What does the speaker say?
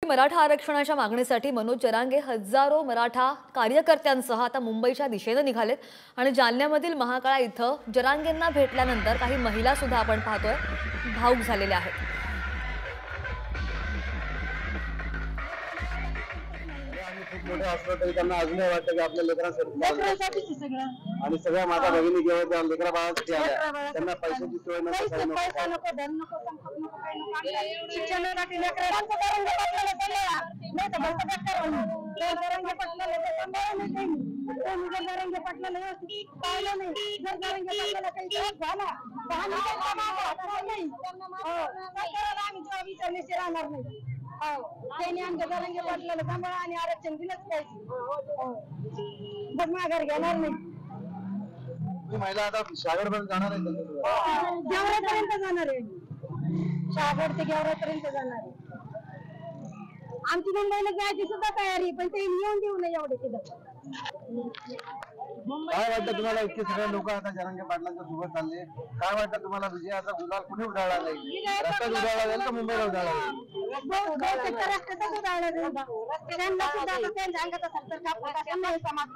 मराठा आरक्षणाच्या मागणीसाठी मनोज जरांगे हजारो मराठा कार्यकर्त्यांसह आता मुंबईच्या दिशेने निघालेत आणि जालन्यामधील महाकाळा इथं जरांगेंना भेटल्यानंतर काही महिला सुद्धा आपण पाहतोय भावुक झालेल्या आहेत। मोठे हॉस्पिटल त्यांना अजून वाटतं की आपल्या लेकरांसाठी आणि सगळ्या माता भगिनी घेऊन त्या लेकरा बाळांसाठी आल्या, त्यांना पैशाची सोय नको, पैसा नको, धन नको, संपत नको, काही नको, शिक्षणासाठी लेकरांचं करून पाठवलं नाही तर भलतं पटलं जरांगे पाटलाला सांभाळलं नाही, जरांगे पाटलाला व्यवस्थित पाहिलं नाही, जर जरांगे पाटलाला काही त्रास झाला तर आम्ही नाही सरकारला आम्ही जेव्हा विचारण्याशी राहणार नाही। त्यांनी आमच्या जरांगे पाटलाला सांभाळा आणि आरक्षण दिलंच पाहिजे, बस माघार घेणार नाही। महिला आता सागरपर्यंत जाणार आहे, गेवरापर्यंत जाणार आहे, सागर ते गेवरापर्यंत जाणार आहे। आमची मुंबईला जायची सुद्धा तयारी, पण ते येऊन देऊ नये एवढे तिथं। काय वाटतं तुम्हाला, इतके सगळे लोक आता जरांगे पाटलांच्या सोबत चालले, काय वाटतं तुम्हाला विजयाचा गुलाल कुठे उधळला जाईल? रस्त्यात उधळला जाईल का मुंबईला उधळला जाईल? रस्त्यातच उधळला जाईल, त्यांना सुद्धा आता त्यांच्या अंगाचा सरकार कापला समाज